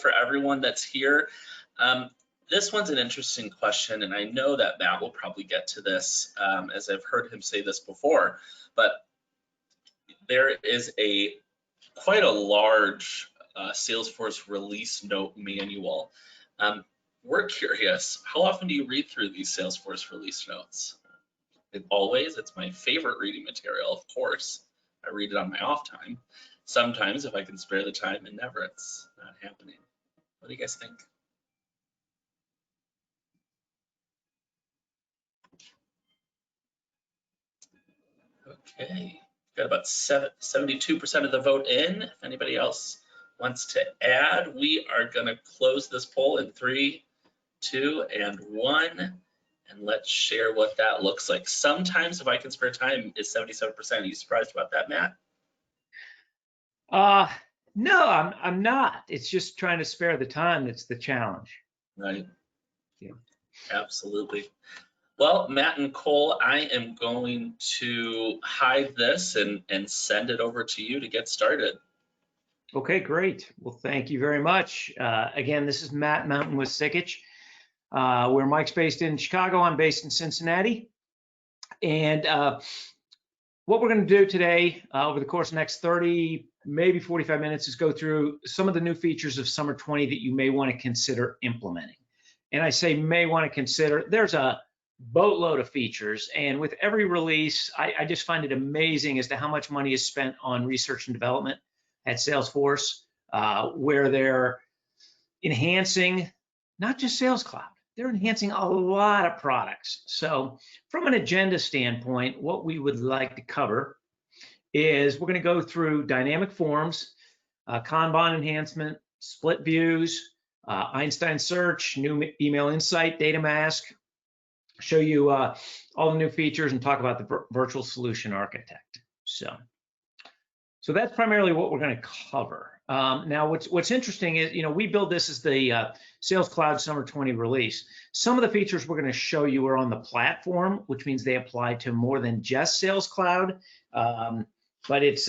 for everyone that's here. This one's an interesting question, and I know that Matt will probably get to this, as I've heard him say this before, but there is quite a large Salesforce release note manual. We're curious, how often do you read through these Salesforce release notes? Always. It's my favorite reading material, of course. I read it on my off time. Sometimes, if I can spare the time, and never, it's not happening. What do you guys think? Okay, got about 72% of the vote in. If anybody else wants to add, we are going to close this poll in 3, 2, and 1. And let's share what that looks like. Sometimes, if I can spare time, is 77%. Are you surprised about that, Matt? No, I'm not. It's just trying to spare the time that's the challenge. Right. Yeah. Absolutely. Well, Matt and Cole, I am going to hide this and send it over to you to get started. Okay, great. Well, thank you very much. Again, this is Matt Mountain with Sikich. Where Mike's based in Chicago, I'm based in Cincinnati. And what we're going to do today over the course of the next 30, maybe 45 minutes is go through some of the new features of Summer 20 that you may want to consider implementing. And I say may want to consider, there's a boatload of features. And with every release, I just find it amazing as to how much money is spent on research and development at Salesforce, where they're enhancing not just Sales Cloud, they're enhancing a lot of products. So from an agenda standpoint, what we would like to cover is we're going to go through dynamic forms, Kanban enhancement, split views, Einstein search, new email insight, data mask, show you all the new features and talk about the virtual solution architect. So that's primarily what we're going to cover. Now, what's interesting is, we build this as the Sales Cloud Summer 20 release. Some of the features we're going to show you are on the platform, which means they apply to more than just Sales Cloud. But it's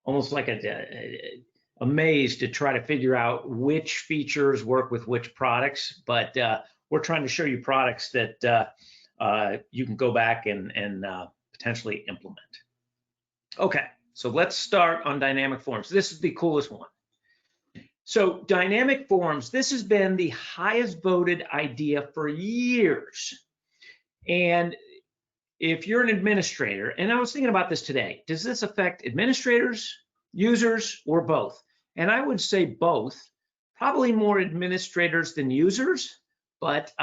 almost like a maze to try to figure out which features work with which products. But we're trying to show you products that you can go back and potentially implement. Okay, so let's start on dynamic forms. This is the coolest one. So dynamic forms, this has been the highest voted idea for years. And if you're an administrator, and I was thinking about this today, does this affect administrators, users, or both? And I would say both, probably more administrators than users, but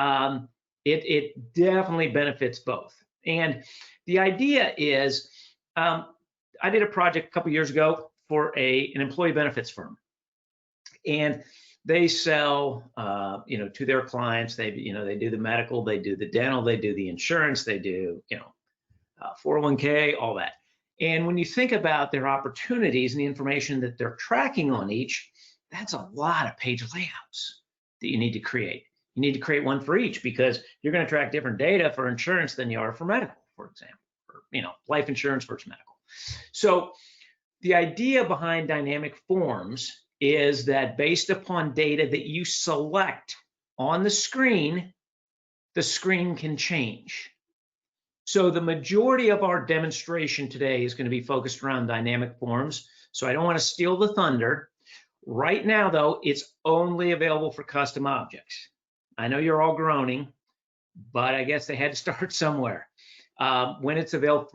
it definitely benefits both. And the idea is, I did a project a couple years ago for an employee benefits firm, and they sell, to their clients. They do the medical, they do the dental, they do the insurance, they do, 401k, all that. And when you think about their opportunities and the information that they're tracking on each, that's a lot of page layouts that you need to create. You need to create one for each because you're going to track different data for insurance than you are for medical, for example, or, life insurance versus medical. So the idea behind dynamic forms is that based upon data that you select on the screen can change. So the majority of our demonstration today is going to be focused around dynamic forms. So I don't want to steal the thunder. Right now, though, it's only available for custom objects. I know you're all groaning, but I guess they had to start somewhere. When it's available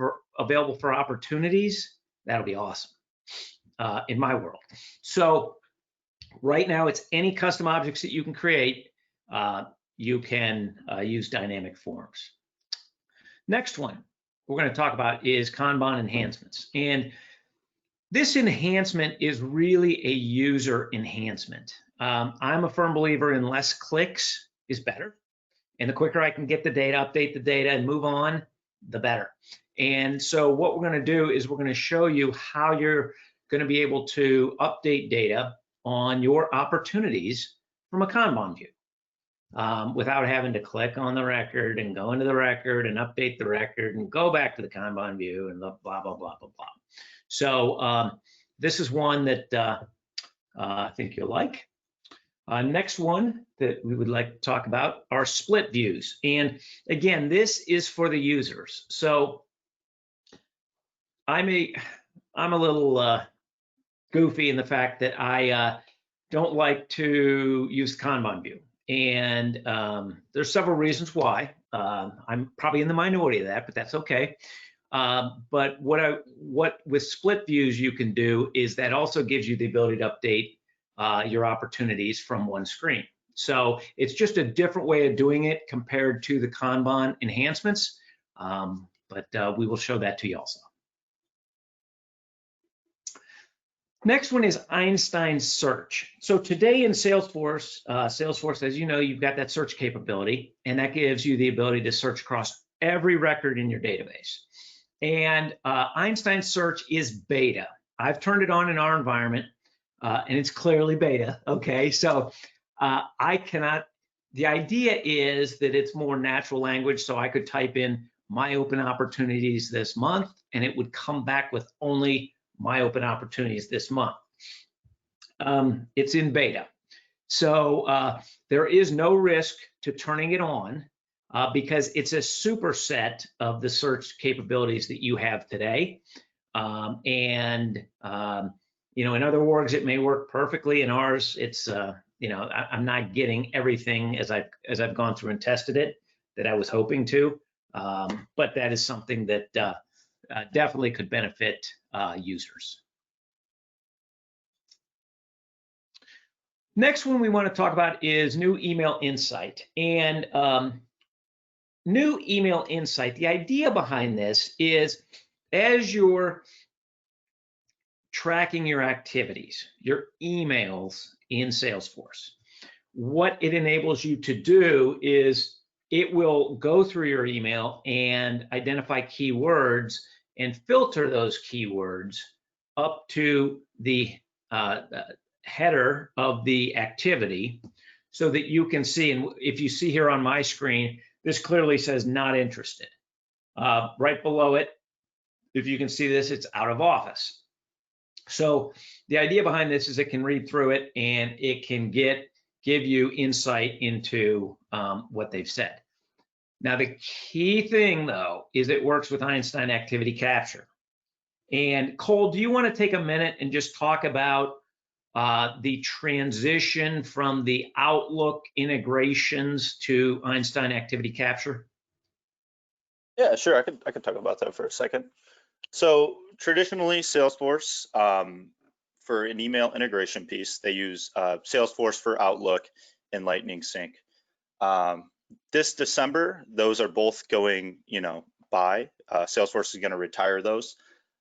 for opportunities, that'll be awesome in my world. So right now, it's any custom objects that you can create. You can use dynamic forms. Next one we're going to talk about is Kanban enhancements. And this enhancement is really a user enhancement. I'm a firm believer in less clicks is better. And the quicker I can get the data, update the data, and move on, the better. And so what we're going to do is we're going to show you how you're going to be able to update data on your opportunities from a Kanban view without having to click on the record and go into the record and update the record and go back to the Kanban view and blah, blah, blah, blah, blah. So this is one that I think you'll like. Next one that we would like to talk about are split views. And again, this is for the users. So I'm a little goofy in the fact that I don't like to use the Kanban view. And there's several reasons why. I'm probably in the minority of that, but that's okay. But what with split views you can do is that also gives you the ability to update your opportunities from one screen. So it's just a different way of doing it compared to the Kanban enhancements, but we will show that to you also. Next one is Einstein Search. So today in Salesforce, as you know, you've got that search capability, and that gives you the ability to search across every record in your database. And Einstein Search is beta. I've turned it on in our environment, and it's clearly beta, okay? So I cannot, the idea is that it's more natural language, so I could type in my open opportunities this month, and it would come back with only my open opportunities this month. It's in beta. So there is no risk to turning it on because it's a superset of the search capabilities that you have today. You know, in other orgs, it may work perfectly. In ours, it's, you know, I'm not getting everything as I've gone through and tested it that I was hoping to. But that is something that definitely could benefit users. Next one we want to talk about is new email insight. And new email insight, the idea behind this is as you're tracking your activities, your emails in Salesforce, what it enables you to do is it will go through your email and identify keywords and filter those keywords up to the header of the activity so that you can see, and if you see here on my screen, this clearly says not interested. Right below it, if you can see this, it's out of office. So the idea behind this is it can read through it and it can give you insight into what they've said. Now, the key thing, though, is it works with Einstein Activity Capture. And Cole, do you want to take a minute and just talk about the transition from the Outlook integrations to Einstein Activity Capture? Yeah, sure. I could talk about that for a second. So traditionally, Salesforce, for an email integration piece, they use Salesforce for Outlook and Lightning Sync. This December, those are both going, you know, by. Salesforce is going to retire those,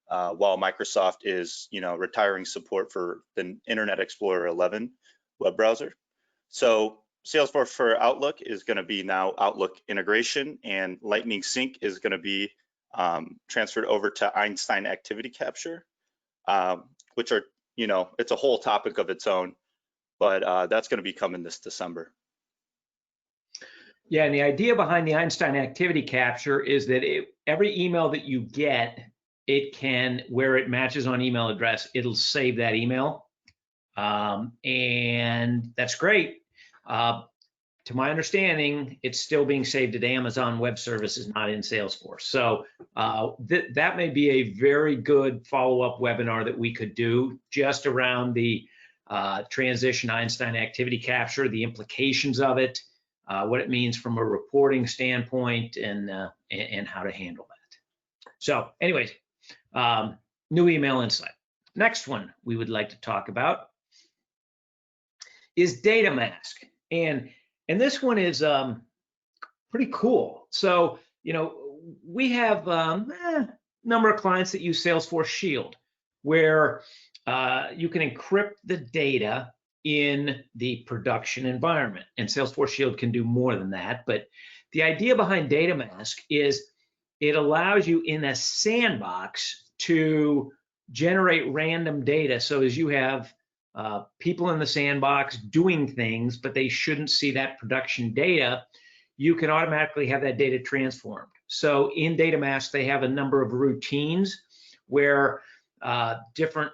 while Microsoft is, you know, retiring support for the Internet Explorer 11 web browser. So Salesforce for Outlook is going to be now Outlook integration, and Lightning Sync is going to be transferred over to Einstein Activity Capture, which are, you know, it's a whole topic of its own, but that's going to be coming this December. Yeah, and the idea behind the Einstein Activity Capture is that every email that you get, it can, where it matches on email address, it'll save that email. And that's great. To my understanding, it's still being saved at Amazon Web Services, not in Salesforce. So that may be a very good follow-up webinar that we could do just around the transition Einstein Activity Capture, the implications of it, what it means from a reporting standpoint, and how to handle that. So anyways, new email insight. Next one we would like to talk about is Data Mask. And this one is pretty cool. So, you know, we have a number of clients that use Salesforce Shield, where you can encrypt the data in the production environment. And Salesforce Shield can do more than that. But the idea behind Data Mask is it allows you in a sandbox to generate random data. So as you have people in the sandbox doing things, but they shouldn't see that production data, you can automatically have that data transformed. So in Data Mask, they have a number of routines where different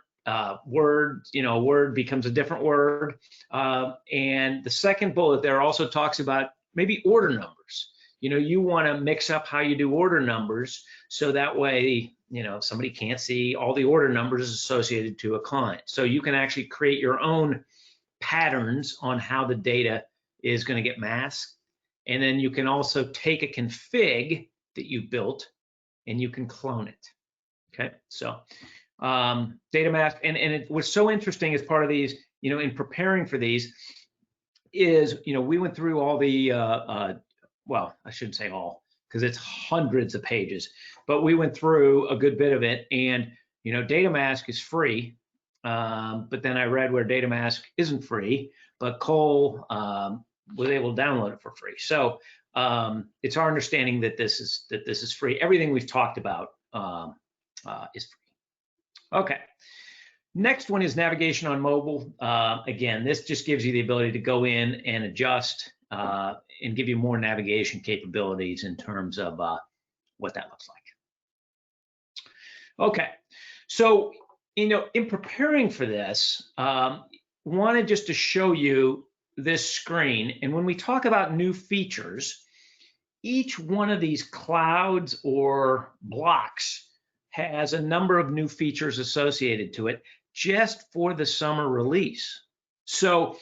word, a word becomes a different word. And the second bullet there also talks about maybe order numbers. You want to mix up how you do order numbers so that way, somebody can't see all the order numbers associated to a client. So you can actually create your own patterns on how the data is going to get masked. And then you can also take a config that you built and you can clone it. Okay, so data mask, and it was so interesting as part of these, in preparing for these, is we went through all the well, I shouldn't say all, because it's hundreds of pages, but we went through a good bit of it. And data mask is free, but then I read where data mask isn't free, but Cole was able to download it for free. So it's our understanding that this is free. Everything we've talked about is free. Okay. Next one is navigation on mobile. Again, this just gives you the ability to go in and adjust and give you more navigation capabilities in terms of what that looks like. Okay, so in preparing for this, wanted just to show you this screen. And when we talk about new features, each one of these clouds or blocks has a number of new features associated to it just for the summer release. So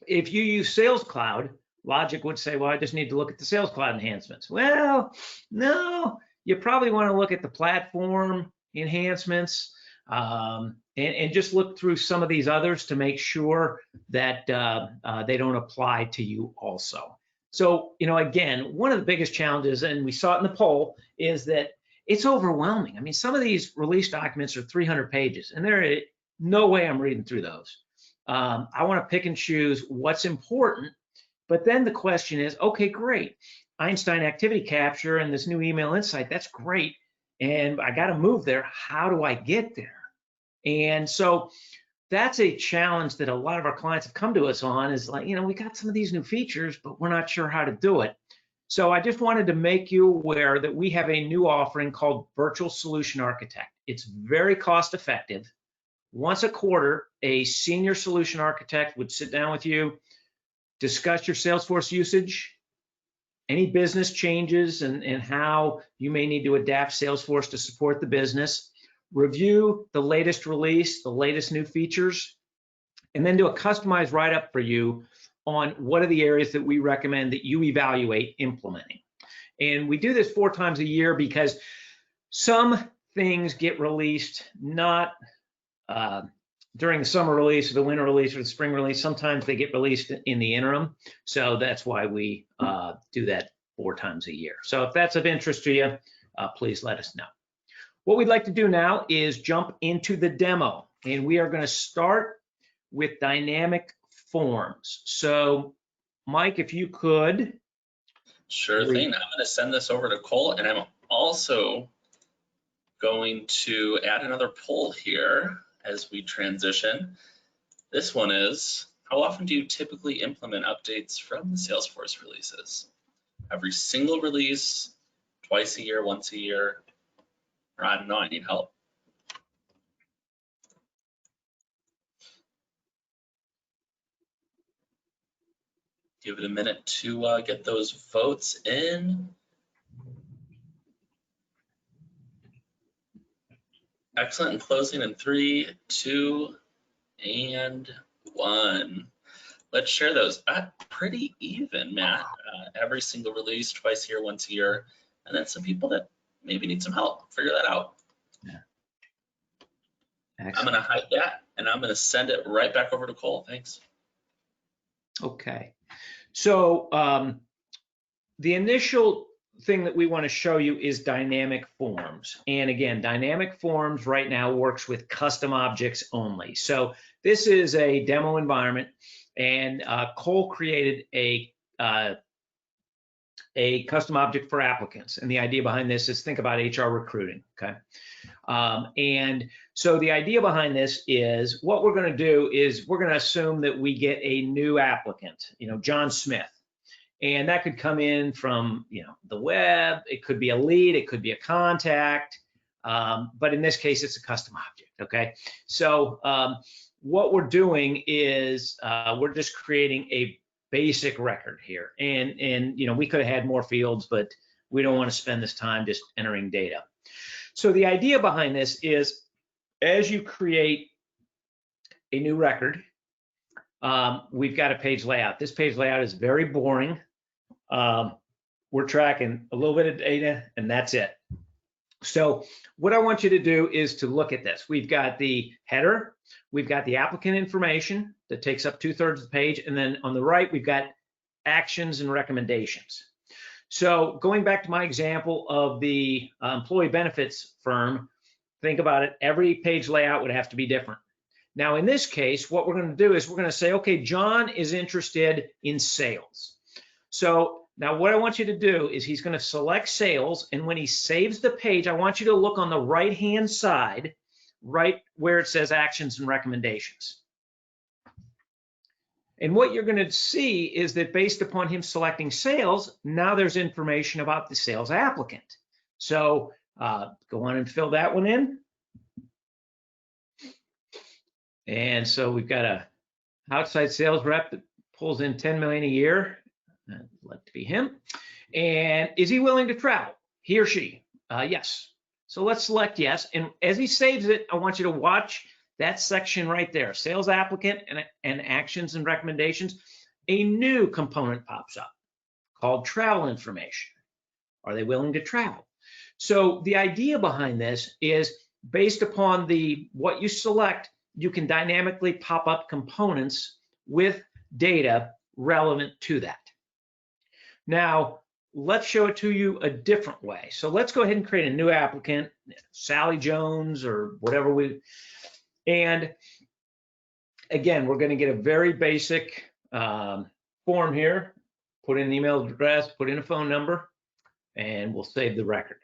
if you use Sales Cloud, logic would say, well, I just need to look at the Sales Cloud enhancements. Well, no, you probably want to look at the platform enhancements and just look through some of these others to make sure that they don't apply to you also. So, again, one of the biggest challenges, and we saw it in the poll, is that it's overwhelming. I mean, some of these release documents are 300 pages, and there is no way I'm reading through those. I want to pick and choose what's important. But then the question is, okay, great. Einstein Activity Capture and this new email insight, that's great. And I got to move there. How do I get there? And so that's a challenge that a lot of our clients have come to us on, is like, we got some of these new features, but we're not sure how to do it. So I just wanted to make you aware that we have a new offering called Virtual Solution Architect. It's very cost effective. Once a quarter, a senior solution architect would sit down with you, discuss your Salesforce usage, any business changes and how you may need to adapt Salesforce to support the business, review the latest release, the latest new features, and then do a customized write-up for you on what are the areas that we recommend that you evaluate implementing. And we do this 4 times a year because some things get released not during the summer release or the winter release or the spring release. Sometimes they get released in the interim. So that's why we do that 4 times a year. So if that's of interest to you, please let us know. What we'd like to do now is jump into the demo, and we are going to start with dynamic forms. So Mike, if you could. Sure thing. I'm going to send this over to Cole, and I'm also going to add another poll here as we transition. This one is, how often do you typically implement updates from the Salesforce releases? Every single release, twice a year, once a year, or I don't know, I need help. Give it a minute to get those votes in. Excellent. And closing in 3, 2, and 1. Let's share those. Pretty even, Matt. Every single release, twice a year, once a year, and then some people that maybe need some help. Figure that out. Yeah. I'm going to hide that, and I'm going to send it right back over to Cole. Thanks. Okay. So the initial thing that we want to show you is dynamic forms. And again, dynamic forms right now works with custom objects only. So this is a demo environment, and Cole created a custom object for applicants. And the idea behind this is, think about HR recruiting, okay? And so the idea behind this is, what we're going to do is we're going to assume that we get a new applicant, John Smith. And that could come in from, the web. It could be a lead. It could be a contact. but in this case, it's a custom object, okay? So what we're doing is we're just creating a basic record here. And you know, we could have had more fields, but we don't want to spend this time just entering data. So the idea behind this is as you create a new record, we've got a page layout. This page layout is very boring. We're tracking a little bit of data and that's it. So what I want you to do is to look at this. We've got the header, we've got the applicant information that takes up 2/3 of the page, and then on the right, we've got actions and recommendations. So going back to my example of the employee benefits firm, think about it, every page layout would have to be different. Now in this case, what we're going to do is we're going to say, okay, John is interested in sales. So now what I want you to do is he's going to select sales, and when he saves the page, I want you to look on the right-hand side, right where it says actions and recommendations. And what you're going to see is that based upon him selecting sales, now there's information about the sales applicant. So go on and fill that one in. And so we've got a outside sales rep that pulls in 10 million a year. I'd like to be him. And is he willing to travel? He or she? Yes. So let's select yes. And as he saves it, I want you to watch that section right there, sales applicant and actions and recommendations. A new component pops up called travel information. Are they willing to travel? So the idea behind this is based upon what you select, you can dynamically pop up components with data relevant to that. Now, let's show it to you a different way. So let's go ahead and create a new applicant, Sally Jones or whatever and again, we're going to get a very basic form here, put in an email address, put in a phone number, and we'll save the record.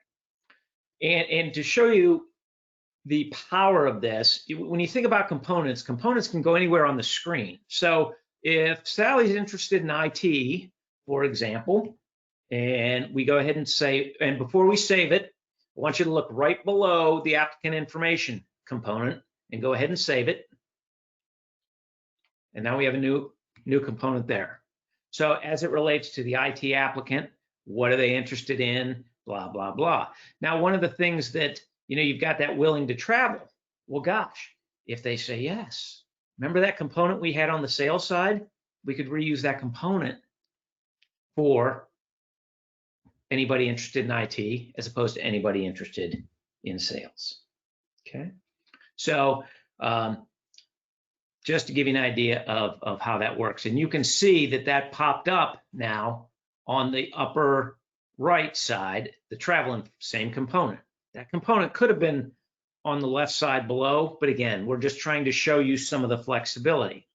And to show you the power of this, when you think about components, components can go anywhere on the screen. So if Sally's interested in IT, for example, and we go ahead and save, and before we save it, I want you to look right below the applicant information component and go ahead and save it. And now we have a new component there. So as it relates to the IT applicant, what are they interested in? Blah, blah, blah. Now, one of the things that, you've got that willing to travel. Well, gosh, if they say yes, remember that component we had on the sales side? We could reuse that component for anybody interested in IT as opposed to anybody interested in sales. Okay. So just to give you an idea of how that works. And you can see that popped up now on the upper right side, the travel, same component. That component could have been on the left side below, but again, we're just trying to show you some of the flexibility.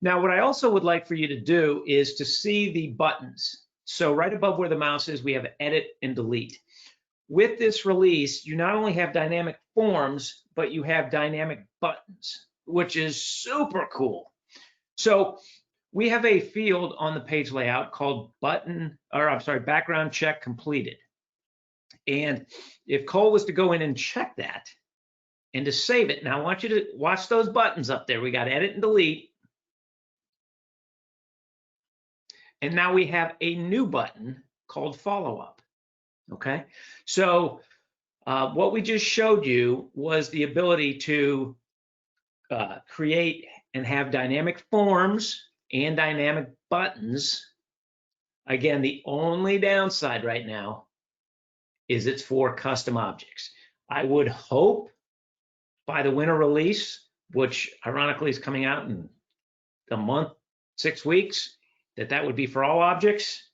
Now, what I also would like for you to do is to see the buttons. So right above where the mouse is, we have edit and delete. With this release, you not only have dynamic forms, but you have dynamic buttons, which is super cool. So we have a field on the page layout called background check completed. And if Cole was to go in and check that and to save it, now I want you to watch those buttons up there. We got edit and delete. And now we have a new button called follow up. Okay, so what we just showed you was the ability to create and have dynamic forms and dynamic buttons. Again, the only downside right now is it's for custom objects. I would hope by the winter release, which ironically is coming out in a month, 6 weeks, that would be for all objects.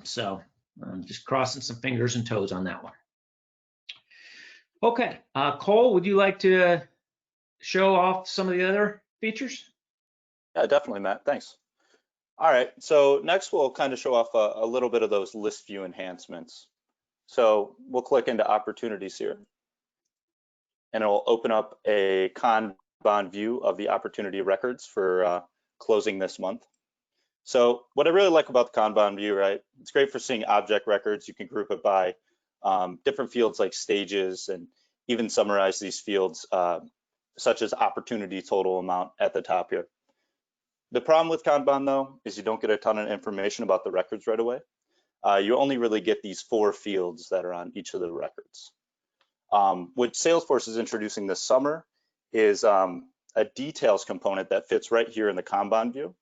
So I'm just crossing some fingers and toes on that one. Okay, Cole, would you like to show off some of the other features? Yeah, definitely, Matt. Thanks. All right, so next we'll kind of show off a little bit of those list view enhancements. So we'll click into opportunities here, and it will open up a Kanban view of the opportunity records for closing this month. So what I really like about the Kanban view, right? It's great for seeing object records. You can group it by different fields like stages, and even summarize these fields such as opportunity total amount at the top here. The problem with Kanban though is you don't get a ton of information about the records right away. You only really get these 4 fields that are on each of the records. What Salesforce is introducing this summer is a details component that fits right here in the Kanban view.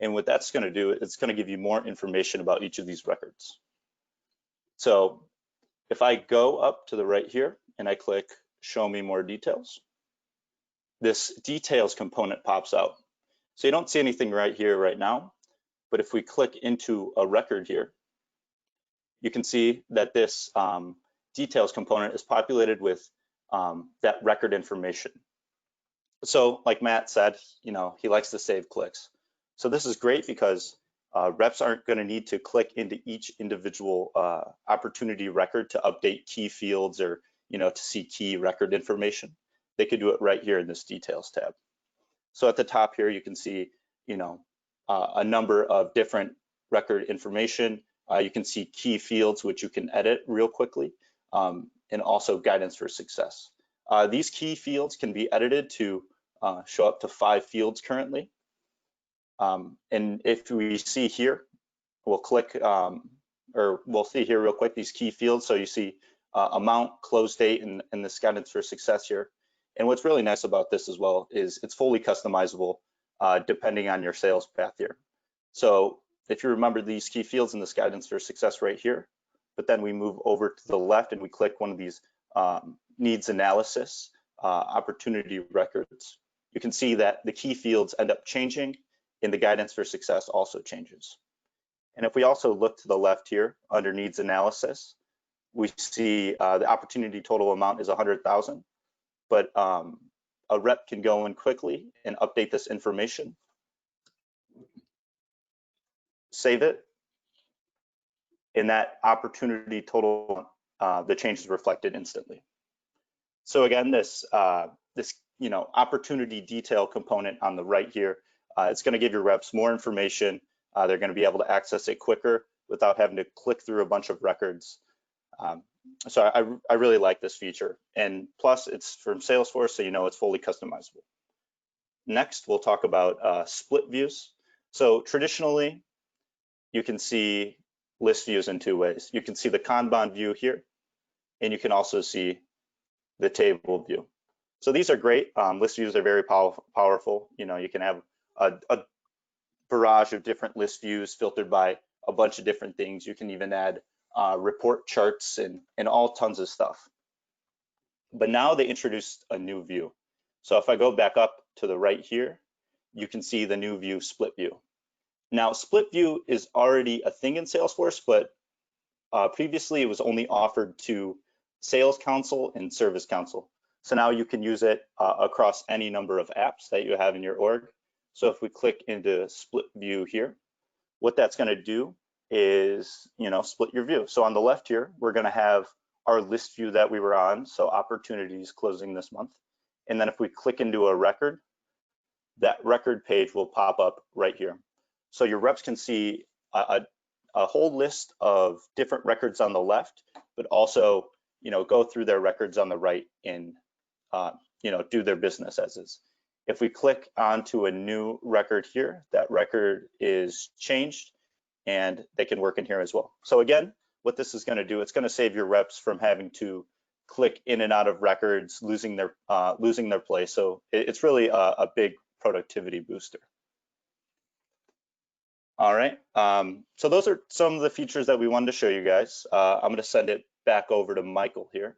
And what that's going to do, it's going to give you more information about each of these records. So if I go up to the right here and I click show me more details, this details component pops out. So you don't see anything right here right now, but if we click into a record here, you can see that this details component is populated with that record information. So like Matt said, you know, he likes to save clicks. So this is great because reps aren't going to need to click into each individual opportunity record to update key fields or, you know, to see key record information. They could do it right here in this details tab. So at the top here, you can see, you know, a number of different record information. You can see key fields, which you can edit real quickly, and also guidance for success. These key fields can be edited to show up to 5 fields currently. And if we see here, we'll click, or we'll see here real quick, these key fields. So you see amount, close date, and this guidance for success here. And what's really nice about this as well is it's fully customizable depending on your sales path here. So if you remember these key fields in this guidance for success right here, but then we move over to the left and we click one of these needs analysis opportunity records, you can see that the key fields end up changing and the guidance for success also changes. And if we also look to the left here under needs analysis, we see the opportunity total amount is 100,000, but a rep can go in quickly and update this information, save it, and that opportunity total, the change is reflected instantly. So again, this you know, opportunity detail component on the right here, it's going to give your reps more information. They're going to be able to access it quicker without having to click through a bunch of records. So I really like this feature, and plus it's from Salesforce, so you know it's fully customizable. Next, we'll talk about split views. So traditionally, you can see list views in 2 ways. You can see the Kanban view here, and you can also see the table view. So these are great. List views are very powerful. You know, you can have a barrage of different list views filtered by a bunch of different things. You can even add report charts and all tons of stuff. But now they introduced a new view. So if I go back up to the right here, you can see the new view, split view. Now, split view is already a thing in Salesforce, but previously it was only offered to Sales Console and Service Console. So now you can use it across any number of apps that you have in your org. So if we click into split view here, what that's going to do is, you know, split your view. So on the left here, we're going to have our list view that we were on, so opportunities closing this month. And then if we click into a record, that record page will pop up right here. So your reps can see a whole list of different records on the left, but also, you know, go through their records on the right and, you know, do their business as is. If we click onto a new record here, that record is changed and they can work in here as well. So again, what this is going to do, it's going to save your reps from having to click in and out of records, losing their place. So it's really a big productivity booster. All right, so those are some of the features that we wanted to show you guys. I'm going to send it back over to Michael here.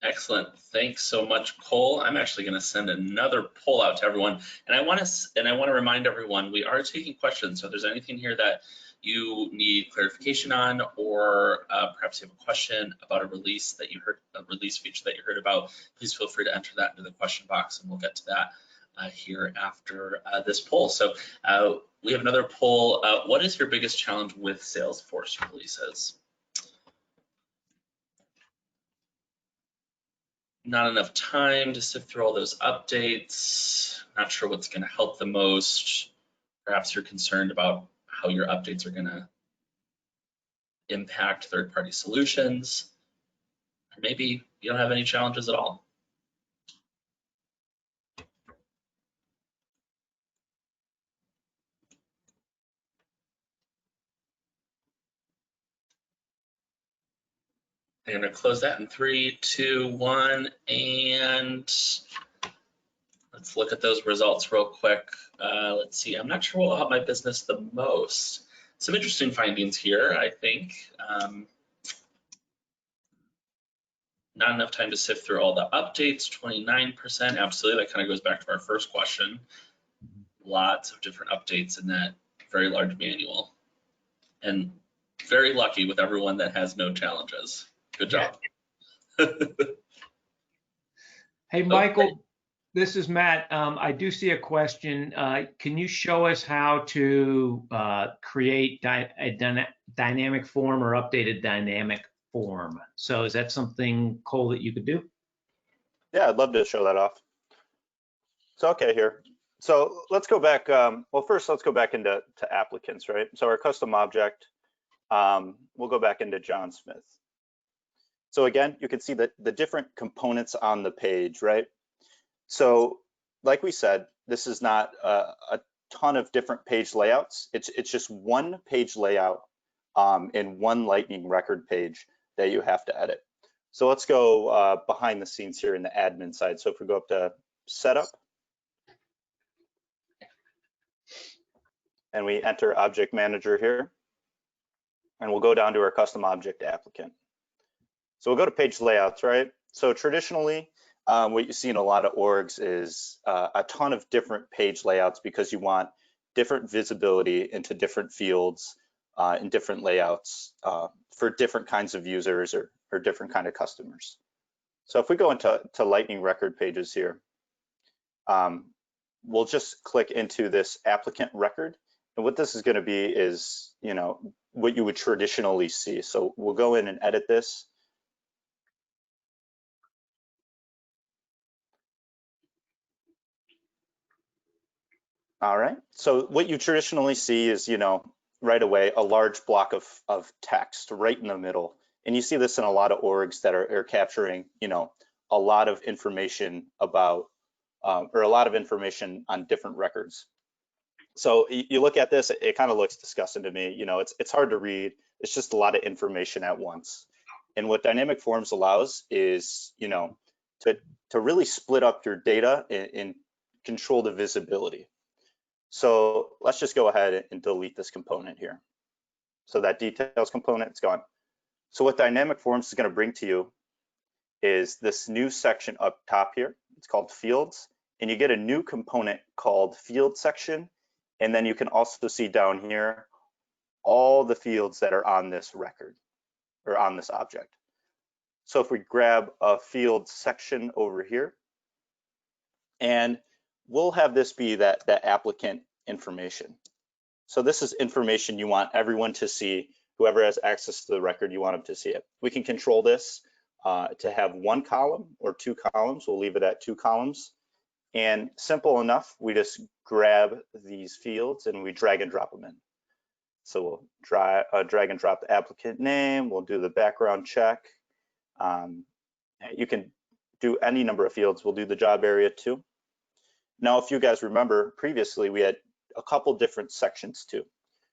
Excellent. Thanks so much, Cole. I'm actually going to send another poll out to everyone, and I want to remind everyone we are taking questions. So if there's anything here that you need clarification on, or perhaps you have a question about a release that you heard, a release feature that you heard about, please feel free to enter that into the question box, and we'll get to that here after this poll. So we have another poll. What is your biggest challenge with Salesforce releases? Not enough time to sift through all those updates. Not sure what's going to help the most. Perhaps you're concerned about how your updates are going to impact third-party solutions, or maybe you don't have any challenges at all. I'm gonna close that in 3, 2, 1, and let's look at those results real quick. Let's see, I'm not sure what will help my business the most. Some interesting findings here, I think. Not enough time to sift through all the updates, 29%, absolutely, that kind of goes back to our first question. Lots of different updates in that very large manual. And very lucky with everyone that has no challenges. Good job. Hey, Michael, this is Matt. I do see a question. Can you show us how to create a dynamic form or updated dynamic form? So is that something, Cole, that you could do? Yeah, I'd love to show that off. So, okay, here. So let's go back. Well, first, let's go back into applicants, right? So our custom object, we'll go back into John Smith. So again, you can see the different components on the page, right? So like we said, this is not a ton of different page layouts. It's just one page layout in one Lightning record page that you have to edit. So let's go behind the scenes here in the admin side. So if we go up to setup and we enter object manager here, and we'll go down to our custom object applicant. So we'll go to page layouts, right? So traditionally, what you see in a lot of orgs is a ton of different page layouts because you want different visibility into different fields and different layouts for different kinds of users or different kind of customers. So if we go into Lightning record pages here, we'll just click into this applicant record. And what this is going to be is, you know, what you would traditionally see. So we'll go in and edit this. All right, so what you traditionally see is, you know, right away, a large block of text right in the middle. And you see this in a lot of orgs that are capturing, you know, a lot of information about, or a lot of information on different records. So you look at this, it kind of looks disgusting to me. You know, it's hard to read. It's just a lot of information at once. And what Dynamic Forms allows is, you know, to really split up your data and control the visibility. So let's just go ahead and delete this component here. So that details component is gone. So what Dynamic Forms is going to bring to you is this new section up top here. It's called Fields, and you get a new component called Field Section. And then you can also see down here all the fields that are on this record or on this object. So if we grab a field section over here, and we'll have this be that applicant information. So this is information you want everyone to see. Whoever has access to the record, you want them to see it. We can control this to have one column or two columns. We'll leave it at 2 columns. And simple enough, we just grab these fields and we drag and drop them in. So we'll drag and drop the applicant name. We'll do the background check. You can do any number of fields. We'll do the job area too. Now, if you guys remember previously, we had a couple different sections too.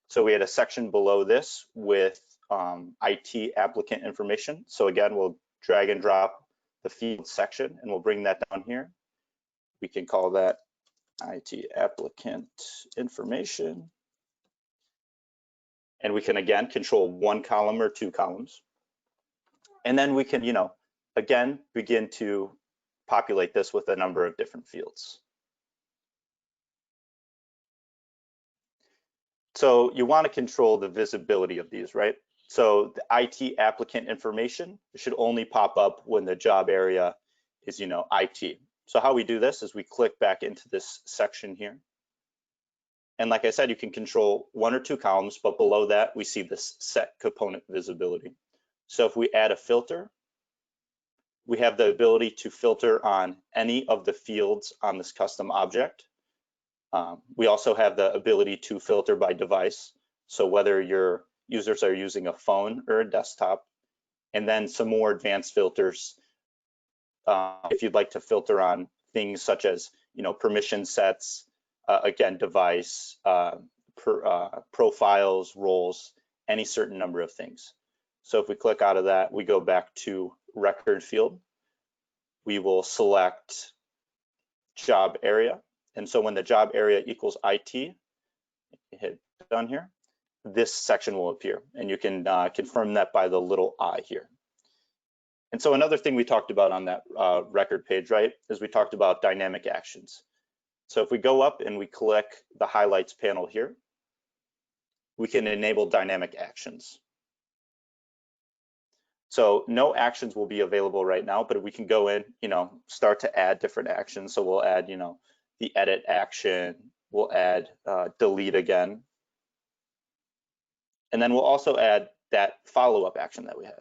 So we had a section below this with IT applicant information. So again, we'll drag and drop the field section and we'll bring that down here. We can call that IT applicant information. And we can again control 1 column or 2 columns. And then we can, you know, again, begin to populate this with a number of different fields. So you want to control the visibility of these, right? So the IT applicant information should only pop up when the job area is, you know, IT. So how we do this is we click back into this section here. And like I said, you can control 1 or 2 columns, but below that, we see this set component visibility. So if we add a filter, we have the ability to filter on any of the fields on this custom object. We also have the ability to filter by device. So whether you're users are using a phone or a desktop, and then some more advanced filters. If you'd like to filter on things such as, permission sets, again, device, profiles, roles, any certain number of things. So if we click out of that, we go back to record field. We will select job area. And so when the job area equals IT, hit done here, this section will appear, and you can confirm that by the little I here. And so another thing we talked about on that record page, right, is we talked about dynamic actions. So if we go up and we click the highlights panel here, we can enable dynamic actions. So no actions will be available right now, but we can go in, start to add different actions. So we'll add, the edit action, we'll add delete again. And then we'll also add that follow-up action that we had.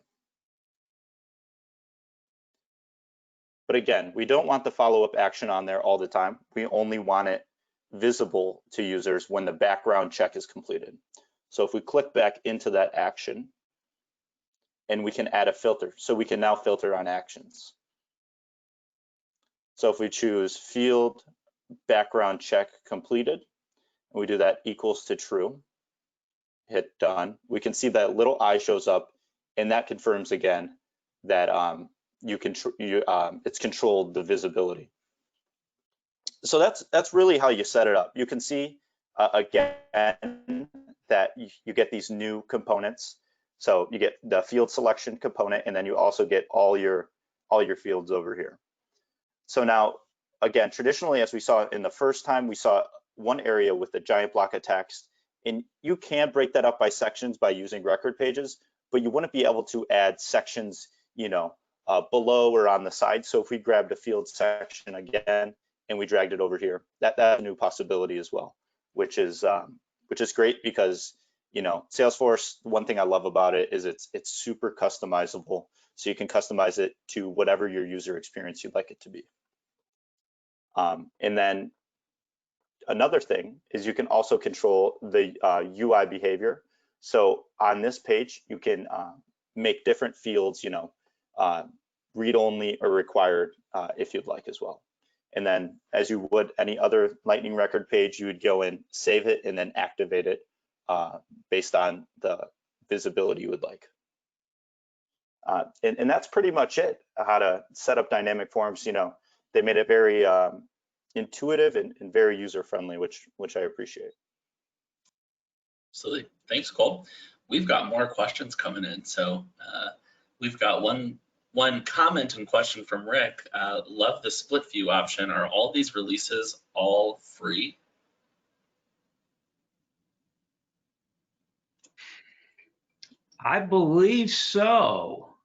But again, we don't want the follow-up action on there all the time. We only want it visible to users when the background check is completed. So if we click back into that action, and we can add a filter. So we can now filter on actions. So if we choose field background check completed, and we do that equals to true, hit done, we can see that little I shows up, and that confirms again that it's controlled the visibility. So that's really how you set it up. You can see again that you get these new components. So you get the field selection component, and then you also get all your fields over here. So now, again, traditionally, as we saw in the first time, we saw one area with a giant block of text, and you can break that up by sections by using record pages, but you wouldn't be able to add sections, below or on the side. So if we grabbed a field section again and we dragged it over here, that's a new possibility as well, which is great because Salesforce, one thing I love about it is it's super customizable. So you can customize it to whatever your user experience you'd like it to be. And then another thing is you can also control the UI behavior. So on this page, you can make different fields, read only or required if you'd like as well. And then as you would any other Lightning record page, you would go in, save it, and then activate it based on the visibility you would like. And that's pretty much it, how to set up dynamic forms. They made it very intuitive and very user-friendly, which I appreciate. Absolutely. Thanks, Cole. We've got more questions coming in. So we've got one comment and question from Rick. Love the split view option. Are all these releases all free? I believe so.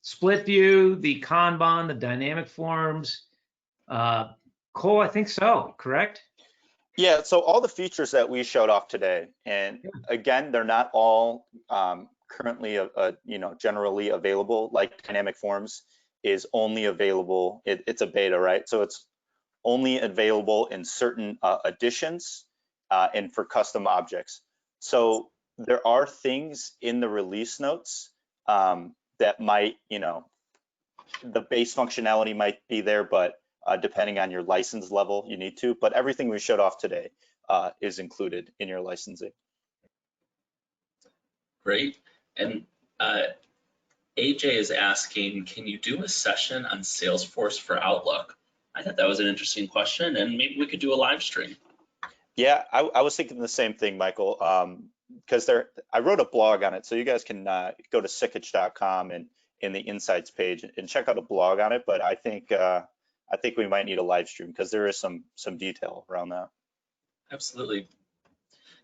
Split view, the Kanban, the dynamic forms. Cole, I think so, correct? Yeah, so all the features that we showed off today, and again, they're not all currently generally available. Like dynamic forms is only available, it's a beta, right? So it's only available in certain editions and for custom objects. So there are things in the release notes that might, the base functionality might be there, but depending on your license level, you need to. But everything we showed off today is included in your licensing. Great. And AJ is asking, can you do a session on Salesforce for Outlook? I thought that was an interesting question, and maybe we could do a live stream. Yeah, I was thinking the same thing, Michael, because I wrote a blog on it, so you guys can go to Sikich.com and in the insights page and check out a blog on it. But I think we might need a live stream because there is some detail around that. Absolutely.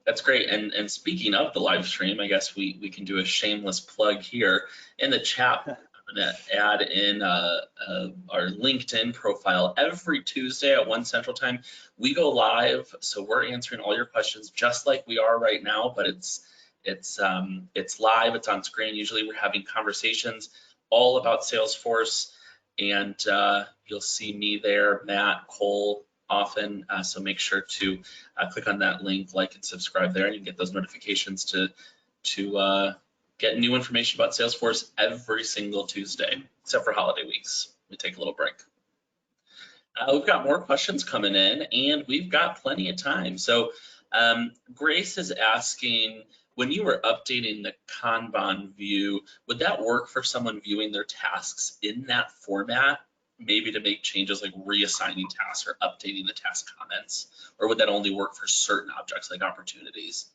That's great. And speaking of the live stream, I guess we can do a shameless plug here in the chat. I'm going to add in our LinkedIn profile. Every Tuesday at 1 Central Time, we go live. So we're answering all your questions just like we are right now, but it's live, it's on screen. Usually we're having conversations all about Salesforce, and you'll see me there, Matt, Cole, often. So make sure to click on that link, like and subscribe there, and you can get those notifications to get new information about Salesforce every single Tuesday, except for holiday weeks. We take a little break. We've got more questions coming in, and we've got plenty of time. So Grace is asking, when you were updating the Kanban view, would that work for someone viewing their tasks in that format, maybe to make changes like reassigning tasks or updating the task comments? Or would that only work for certain objects like opportunities?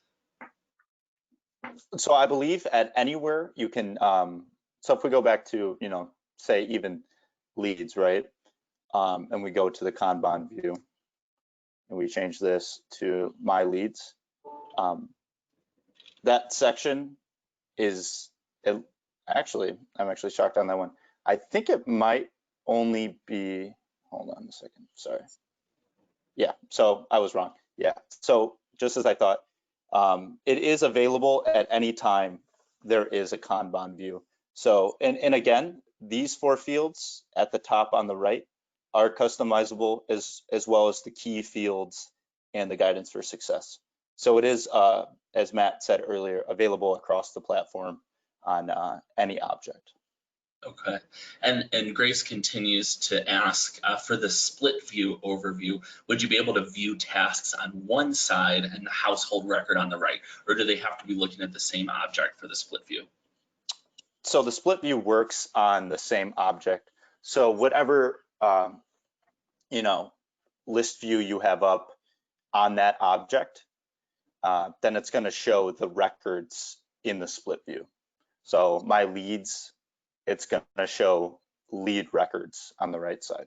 So I believe at anywhere you can, so if we go back to, say even leads, right? And we go to the Kanban view and we change this to my leads. That section is, I'm actually shocked on that one. I think it might only be, hold on a second, sorry. Yeah, so I was wrong. Yeah, so just as I thought, it is available at any time there is a Kanban view. So, and again, these 4 fields at the top on the right are customizable as well as the key fields and the guidance for success. So it is, as Matt said earlier, available across the platform on any object. Okay, and Grace continues to ask, for the split view overview, would you be able to view tasks on one side and the household record on the right, or do they have to be looking at the same object for the split view? So the split view works on the same object. So whatever, list view you have up on that object, then it's going to show the records in the split view. So my leads, it's going to show lead records on the right side.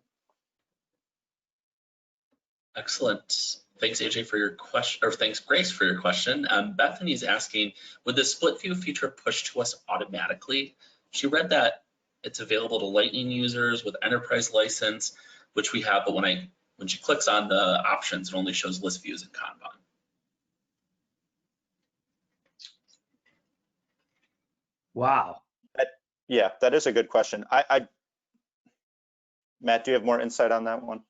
Excellent. Thanks, AJ, for your question, or thanks, Grace, for your question. Bethany's asking, would the split view feature push to us automatically? She read that it's available to Lightning users with enterprise license, which we have, but when she clicks on the options, it only shows list views in Kanban. Wow. Yeah, that is a good question. Matt, do you have more insight on that one?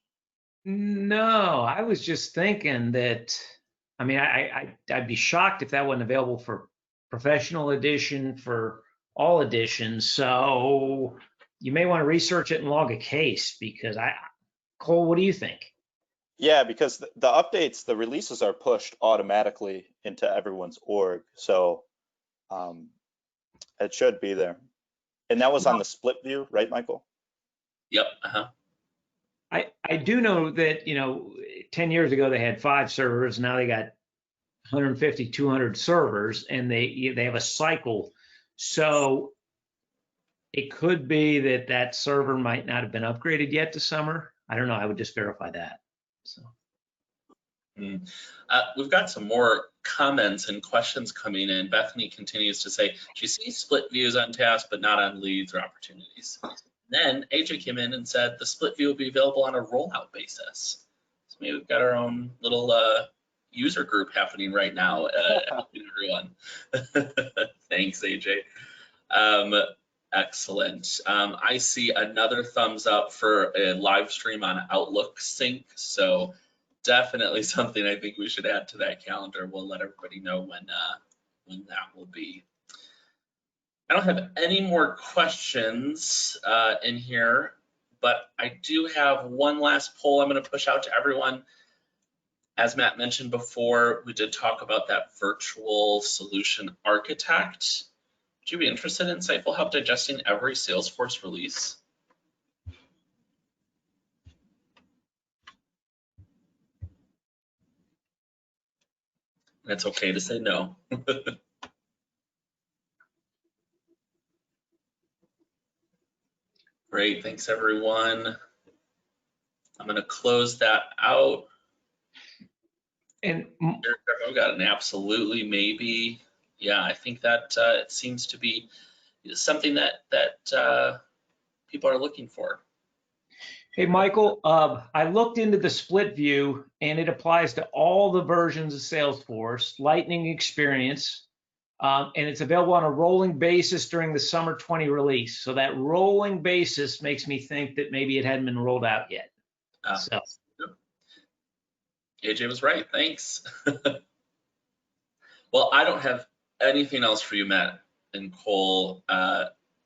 No, I was just thinking that, I mean, I'd be shocked if that wasn't available for professional edition, for all editions. So you may want to research it and log a case, because Cole, what do you think? Yeah, because the updates, the releases are pushed automatically into everyone's org. So it should be there. And that was on the split view, right, Michael? Yep. I do know that, 10 years ago they had 5 servers. Now they got 150, 200 servers, and they have a cycle. So it could be that server might not have been upgraded yet this summer. I don't know. I would just verify that. So. We've got some more comments and questions coming in. Bethany continues to say she sees split views on tasks, but not on leads or opportunities. Then AJ came in and said the split view will be available on a rollout basis. So maybe we've got our own little user group happening right now, helping everyone. Thanks, AJ. Excellent. I see another thumbs up for a live stream on Outlook Sync. So definitely something I think we should add to that calendar. We'll let everybody know when that will be. I don't have any more questions in here, but I do have one last poll I'm going to push out to everyone. As Matt mentioned before, we did talk about that virtual solution architect. Would you be interested in Insightful Help digesting every Salesforce release? And it's okay to say no. Great, thanks everyone. I'm gonna close that out. And we got an absolutely maybe. Yeah, I think that it seems to be something that people are looking for. hey, Michael, I looked into the split view, and it applies to all the versions of Salesforce, Lightning Experience, and it's available on a rolling basis during the summer 20 release. So that rolling basis makes me think that maybe it hadn't been rolled out yet. So. AJ was right. Thanks. Well, I don't have anything else for you, Matt and Cole.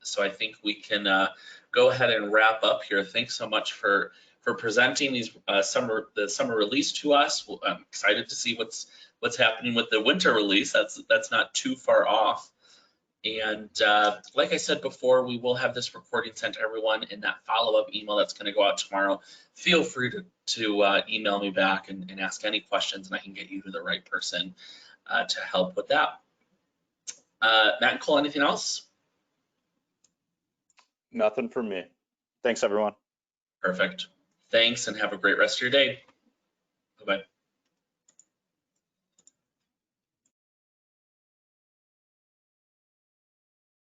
So I think we can go ahead and wrap up here. Thanks so much for presenting these the summer release to us. I'm excited to see what's happening with the winter release. That's not too far off. And like I said before, we will have this recording sent to everyone in that follow-up email that's going to go out tomorrow. Feel free to email me back and ask any questions, and I can get you to the right person to help with that. Matt and Cole, anything else? Nothing from me. Thanks, everyone. Perfect. Thanks, and have a great rest of your day. Bye-bye.